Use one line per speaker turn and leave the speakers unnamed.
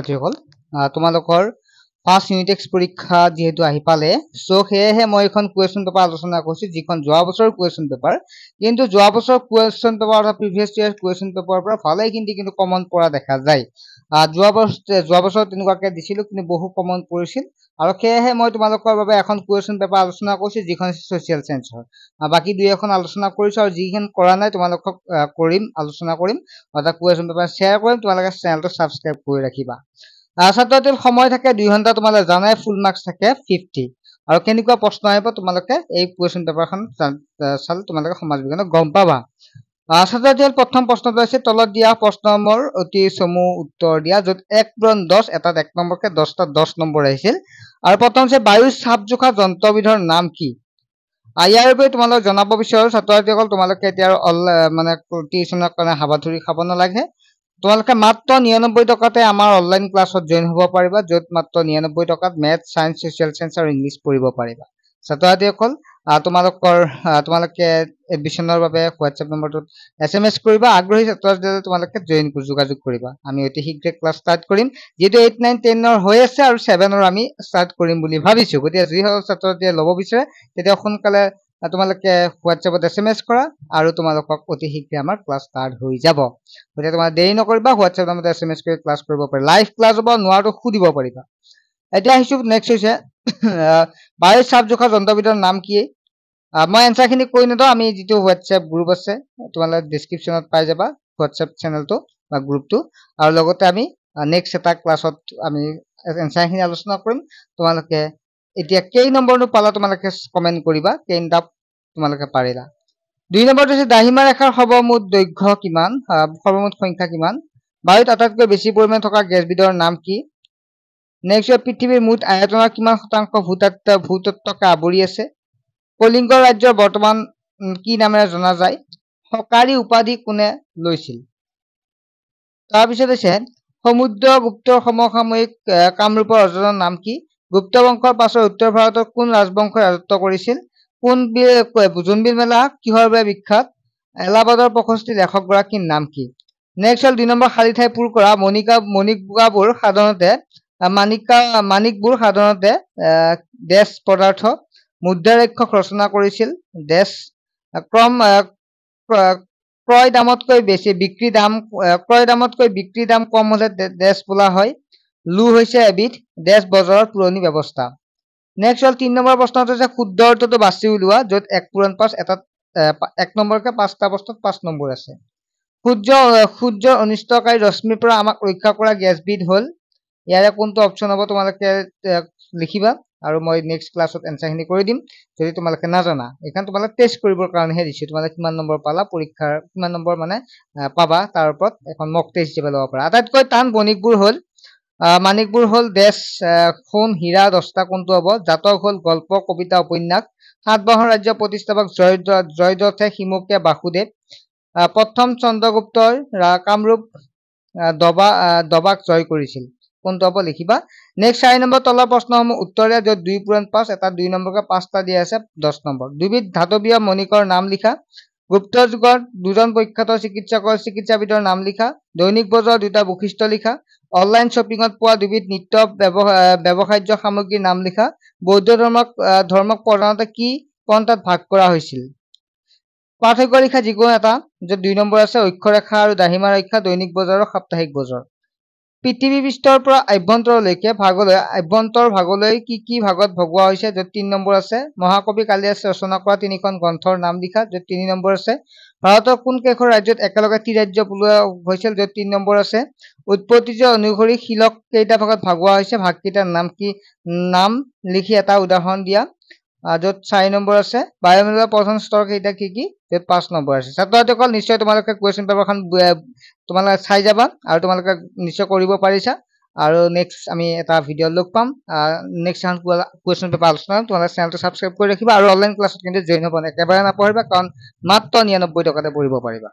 ছাত্ৰীসকল তোমালোকৰ first unit text পৰীক্ষা যেহেতু আহি পালে সো হেহে মই এখন কুৱেশ্যন পেপাৰ আলোচনা কৰিছো যিখন যোৱা বছৰৰ কুৱেশ্যন পেপাৰ কিন্তু যোৱা বছৰৰ কুৱেশ্যন পেপাৰ অথবা প্ৰিভিয়াছ ইয়াৰ কুৱেশ্যন পেপাৰৰ পৰা ভালেই কিন্তু কমন পৰা দেখা যায় যোৱা বছৰ তেনেকুৱাকৈ দিছিলো কিন্তু বহু কমন পৰিছিল আৰু হেহে মই তোমালোকৰ বাবে এখন কুৱেশ্যন পেপাৰ আলোচনা কৰিছো যিখন সোশ্যাল সায়েন্সৰ বাকি দুই এখন আলোচনা কৰিছো আৰু যিখন কৰা নাই তোমালোকক আলোচনা কৰিম অথবা কুৱেশ্যন পেপাৰ শ্বেয়াৰ কৰিম তোমালোকে চেনেলটো সাবস্ক্ৰাইব কৰি ৰাখিবা ছাত্ৰছাত্ৰীৰ সময় থাকে 2 ঘণ্টা তোমালোকে জানাই ফুল মাৰ্কস থাকে 50 আৰু কেনেকুৱা প্ৰশ্ন আহিব তোমালোকে এই কুৱেশ্যন পেপাৰখন চাল তোমালোকে সমাজ বিজ্ঞানত গম পাবা ছাত্ৰছাত্ৰীৰ প্ৰথম প্ৰশ্নটো আছে তলত দিয়া প্ৰশ্নসমূহৰ অতি চমু উত্তৰ দিয়া যত 1-10 এটাত 1 নম্বৰকে 10টা 10 নম্বৰ আহিছিল আৰু প্ৰথম আছে বায়ু চাপ জোখা যন্ত্ৰবিধৰ নাম কি ইয়াৰ বাবে তোমালোক জনাব বিচাৰো ছাত্ৰছাত্ৰীসকল তোমালোকে এতিয়া মানে টিউচনৰ কাৰণে হাবাথুৰি খাব নালাগে তোমালোকে মাত্ৰ 99 টকাতে আমাৰ অনলাইন ক্লাছত জয়েন হ'ব পাৰিবা যত মাত্ৰ 99 টকাত মেথ সায়েন্স সোশ্যাল সায়েন্স আৰু ইংলিশ পঢ়িব পাৰিবা ছাত্ৰছাত্ৰীসকল তোমালোকে এডমিশনৰ বাবে হোৱাটসএপ নম্বৰটোত SMS কৰিবা আগ্ৰহী ছাত্ৰছাত্ৰীসকলে তোমালোকে যোগাযোগ কৰিবা আমি অতি শীঘ্ৰে ক্লাছ ষ্টাৰ্ট কৰিম যেটো 8 9 10 ৰ হৈ আছে আৰু 7 ৰ আমি ষ্টাৰ্ট কৰিম বুলি ভাবিছো গতিকে যি ছাত্ৰছাত্ৰীয়ে ল'ব বিচাৰে তেতিয়া সোনকালে তোমালোকে হোৱাটসএপত SMS কৰা আৰু তোমালোকক অতি শীঘ্ৰে আমাৰ ক্লাছ ষ্টাৰ্ট হৈ যাব গতিকে তোমালোকে দেৰি নকৰিবা হোৱাটসএপ নম্বৰত SMS কৰি ক্লাছ কৰিব পাৰি লাইভ ক্লাছ হ'ব নোৱাৰটো খুদিব পাৰিবা এতিয়া আহিছো নেক্সট হৈছে বায়ু চাপ জোখা যন্ত্ৰবিধৰ নাম কি মই এনসাৰ খিনি কৈ নদও আমি যেটো হোৱাটসএপ গ্ৰুপ আছে তোমালোকে ডেসক্ৰিপচনত পাই যাবা হোৱাটসএপ চেনেলটো বা গ্ৰুপটো আৰু লগতে আমি নেক্সট এটা ক্লাছত আমি এনসাৰ খিনি আলোচনা কৰিম তোমালোকে এতিয়া কেই নম্বৰটো পালা তোমালোকে কমেন্ট কৰিবা কেইটা তোমালোকে পাৰিলা 2 নম্বৰটো হৈছে দাহিমা ৰেখাৰ সৰ্বমুঠ দৈৰ্ঘ্য কিমান সৰ্বমুঠ সংখ্যা কিমান বায়ুত আটাইতকৈ বেছি পৰিমাণ থকা গেছবিধৰ নাম কি নেক্সট পৃথিৱীৰ মুঠ আয়তনৰ কিমান শতাংশ ভূতত্ত্বকে আৱৰি আছে কলিংগ ৰাজ্যৰ বৰ্তমান কি নামেৰে জনা যায় হকাৰী উপাধি কোনে লৈছিল তাৰ পিছত আছে সমুদ্ৰগুপ্তৰ সমসাময়িক কামৰূপৰ অৰ্জনৰ নাম কি গুপ্ত বংশৰ পাছৰ উত্তৰ ভাৰতৰ কোন ৰাজবংশই ৰাজত্ব কৰিছিল জোনবিল মেলা কিহৰ বাবে বিখ্যাত এলাহাবাদৰ প্ৰশস্তি লেখকগৰাকীৰ নাম কি নেক্সট হল 2 নম্বৰ খালী ঠাই পূৰ কৰা মাণিকবোৰ সাধাৰণতে দেশ পদাৰ্থ মুদ্ৰাক্ষক ৰচনা কৰিছিল দেশ ক্ৰয় দামতকৈ বিক্ৰী দাম কম হলে দেশ বোলা হয় লু হৈছে এবিধ দেশ বজাৰৰ পুৰণি ব্যৱস্থা নেক্সট হল 3 নম্বৰ প্ৰশ্নটো হৈছে শুদ্ধ অৰ্থটো বাছি উলিওৱা যত 1-5 এটাত 1 নম্বৰকে 5টা প্ৰশ্নত 5 নম্বৰ আছে সূৰ্যৰ অনিষ্টকাৰী ৰশ্মিৰ পৰা আমাক ৰক্ষা কৰা গেছবিধ হল ইয়াৰে কোনটো অপচন হ'ব তোমালোকে লিখিবা আৰু মই নেক্সট ক্লাছত এনসাৰখিনি কৰি দিম যদি তোমালোকে নাজানা এখন তোমালোকে টেষ্ট কৰিবৰ কাৰণেহে দিছো তোমালোকে কিমান নম্বৰ পালা পৰীক্ষাৰ কিমান নম্বৰ মানে পাবা তাৰ ওপৰত এখন মক টেষ্ট হিচাপে ল'ব পাৰা আটাইতকৈ টান মাণিকবোৰ হল দেশ সোণ হীৰা 10টা কোনটো হ'ব জাতক হল গল্প কবিতা উপন্যাস সাতবাহন ৰাজ্য প্ৰতিষ্ঠাপক জয়দ্ৰথে শিমুকীয়া বাসুদেৱ প্ৰথম চন্দ্ৰগুপ্তৰ কামৰূপ দবাক জয় কৰিছিল কোনটো হ'ব লিখিবা নেক্সট 4 নম্বৰ তলৰ প্ৰশ্নসমূহ উত্তৰে যত 2-5 এটা 2 নম্বৰকে 5টা দিয়া আছে 10 নম্বৰ দুবিধ ধাতৱীয় মণিকৰ নাম লিখা গুপ্ত যুগৰ দুজন প্ৰখ্যাত চিকিৎসাবিদৰ নাম লিখা দৈনিক বজাৰৰ দুটা বৈশিষ্ট্য লিখা অনলাইন শ্বপিঙত পোৱা দুবিধ নিত্য ব্যৱহাৰ্য সামগ্ৰীৰ নাম লিখা বৌদ্ধ ধৰ্মক প্ৰধানতে কি পন্থাত ভাগ কৰা হৈছিল পাৰ্থক্য লিখা যিকোনো এটা যত 2 নম্বৰ আছে অক্ষৰেখা আৰু দাহিমা ৰেখা দৈনিক বজাৰৰ সাপ্তাহিক বজাৰ পৃথিৱী পৃষ্ঠৰ পৰা আভ্যন্তৰ ভাগলৈ কি ভাগত ভগোৱা হৈছে যত 3 নম্বৰ আছে মহাকবি কালিদাসে ৰচনা কৰা 3খন গ্ৰন্থৰ নাম লিখা যত 3 নম্বৰ আছে ভাৰতৰ কোন কেইখন ৰাজ্যত একেলগে ত্ৰিৰাজ্য বুলোৱা হৈছিল যত 3 নম্বৰ আছে উৎপত্তি অনুসৰি শিলক কেইটা ভাগত ভগোৱা হৈছে ভাগকেইটাৰ নাম কি নাম লিখি এটা উদাহৰণ দিয়া যত 4 নম্বৰ আছে বায়ুমণ্ডলৰ প্ৰধান স্তৰ কেইটা কি যত 5 নম্বৰ আছে ছাত্ৰছাত্ৰীসকল নিশ্চয় তোমালোকে কুৱেশ্যন পেপাৰখন তোমালোকে চাই যাবা আৰু তোমালোকে নিশ্চয় কৰিব পাৰিছা আৰু নেক্সট আমি এটা ভিডিঅ লগ পাম নেক্সট এখন কুৱেশ্যন পেপাৰ আলোচনা তোমালোকে চেনেলটো সাবস্ক্ৰাইব কৰি ৰাখিবা আৰু অনলাইন ক্লাছত কিন্তু জয়েন হ'ব একেবাৰে নপঢ়িবা কাৰণ মাত্ৰ 99 টকাতে পঢ়িব পাৰিবা